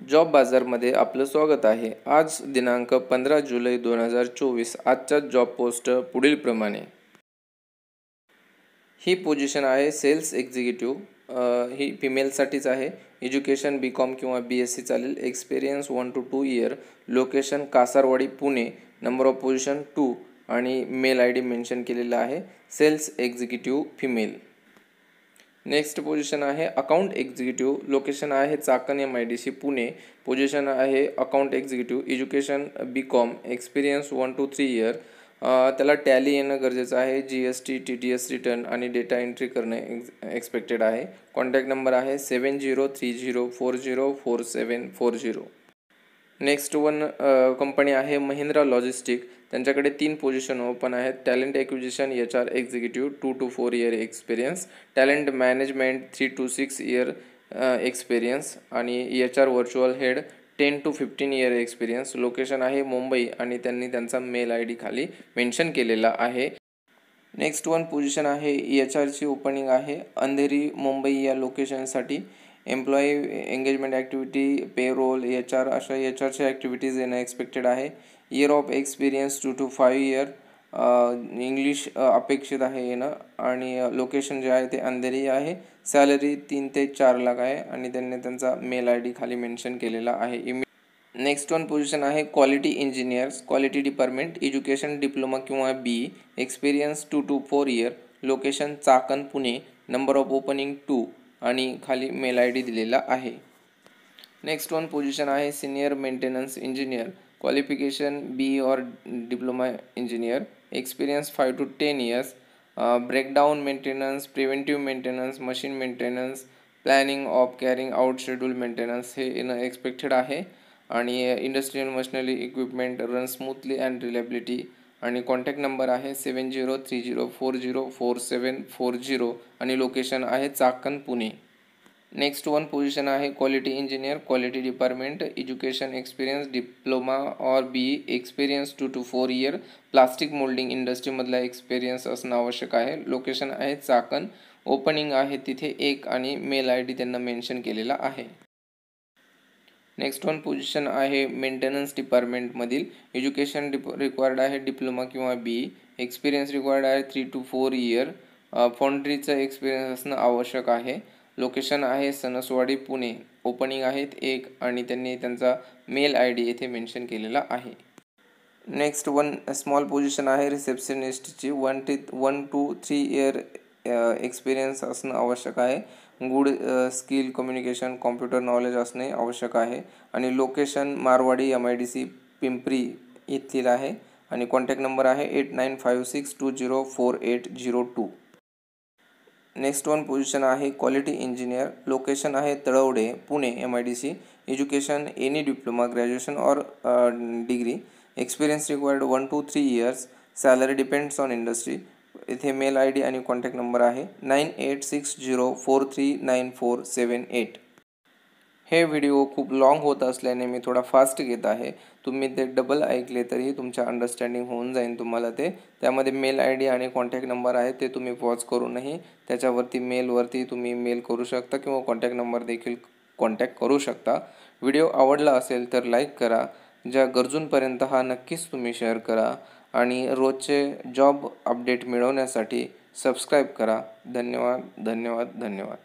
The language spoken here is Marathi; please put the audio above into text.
जॉब बाजारमध्ये आपलं स्वागत आहे। आज दिनांक 15 जुलै 2024। आजच्या जॉब पोस्ट पुढील प्रमाणे। ही पोझिशन आहे सेल्स एक्झिक्युटिव्ह। ही फिमेलसाठीच आहे। एज्युकेशन BCom किंवा BSc चालेल। Experience 1 to 2 year. Location Kasarwadi Pune. Number of position 2 आणि मेल ID मेन्शन केलेला आहे। Sales executive female. Next position आहे अकाउंट एक्झिक्युटिव्ह। लोकेशन आहे चाकण MIDC पुणे। पोझिशन आहे account executive. Education BCom। Experience 1 to 3 year. त्याला टॅली येणं गरजेचं आहे। GST TDS रिटर्न आणि डेटा एंट्री करणे एक्सपेक्टेड आहे। कॉन्टॅक्ट नंबर आहे 7030404740। नेक्स्ट कंपनी आहे महिंद्रा लॉजिस्टिक। त्यांच्याकडे 3 पोझिशन ओपन आहेत। Talent acquisition HR executive 2 to 4 year experience. Talent management 3 to 6 year experience आणि HR virtual head 10 to 15 year experience. Location आहे मुंबई आणि त्यांनी त्यांचा मेल ID खाली मेन्शन केलेला आहे। नेक्स्ट पोझिशन आहे HRची ओपनिंग आहे अंधेरी मुंबई या लोकेशनसाठी। Employee engagement activity payroll HR अशा HRच्या ॲक्टिव्हिटीज येणं एक्सपेक्टेड आहे। Year of experience 2 to 5 year. English अपेक्षित आहे येणं आणि लोकेशन जे आहे ते अंधेरी आहे। सॅलरी 3 ते 4 लाख आहे आणि त्यांनी त्यांचा मेल ID खाली मेन्शन केलेला आहे। नेक्स्ट पोझिशन आहे quality engineers quality department. Education diploma किंवा BE। Experience 2 to 4 year. Location Chakan Pune. Number of opening 2 आणि खाली मेल ID दिलेला आहे। नेक्स्ट पोझिशन आहे senior maintenance engineer. Qualification BE और diploma engineer. Experience 5 to 10 years. Breakdown maintenance preventive maintenance machine maintenance planning of carrying out schedule maintenance हे येणं एक्सपेक्टेड आहे आणि industrial machinery equipment run smoothly and reliability आणि कॉन्टॅक्ट नंबर आहे 7030404740 आणि लोकेशन आहे चाकण पुणे। नेक्स्ट पोझिशन आहे quality engineer quality department. Education experience diploma और BE। Experience 2 to 4 year. Plastic moulding इंडस्ट्रीमधला एक्सपिरियन्स असणं आवश्यक आहे। लोकेशन आहे चाकण। ओपनिंग आहे तिथे 1 आणि मेल ID त्यांना मेन्शन केलेला आहे। नेक्स्ट पोझिशन आहे मेंटेनन्स डिपार्टमेंटमधील। एज्युकेशन रिक्वायर्ड आहे डिप्लोमा किंवा BE। एक्सपिरियन्स रिक्वायर्ड आहे 3 to 4 इयर। फाउंड्रीचा एक्सपिरियन्स असणं आवश्यक आहे। लोकेशन आहे सणसवाडी पुणे। ओपनिंग आहेत 1 आणि त्यांनी त्यांचा मेल ID येथे मेन्शन केलेला आहे। नेक्स्ट स्मॉल पोझिशन आहे रिसेप्शनिस्टची 1 to 3 इयर एक्सपिरियन्स असणं आवश्यक आहे। Good skill communication computer knowledge असणे आवश्यक आहे आणि लोकेशन मारवाडी MIDC पिंपरी येथील आहे आणि कॉन्टॅक्ट नंबर आहे 8956204802। नेक्स्ट पोझिशन आहे क्वालिटी इंजिनियर। लोकेशन आहे Talawade Pune MIDC। Education any diploma graduation और degree. Experience required 1 to 3 years. Salary depends on industry. इथे मेल ID आणि कॉन्टॅक्ट नंबर आहे 9860439478। हे व्हिडिओ खूप लॉंग होत असल्याने मी थोडा फास्ट घेत आहे। तुम्ही ते डबल ऐकले तरी तुमच्या अंडरस्टँडिंग होऊन जाईल तुम्हाला ते। त्यामध्ये मेल ID आणि कॉन्टॅक्ट नंबर आहे ते तुम्ही पॉज करूनही त्याच्यावरती मेलवरती तुम्ही मेल करू शकता किंवा कॉन्टॅक्ट नंबर देखील कॉन्टॅक्ट करू शकता। व्हिडिओ आवडला असेल तर लाईक करा। ज्या गरजूंपर्यंत हा नक्कीच तुम्ही शेअर करा आणि रोजचे जॉब अपडेट मिळवण्यासाठी सबस्क्राईब करा। धन्यवाद धन्यवाद धन्यवाद।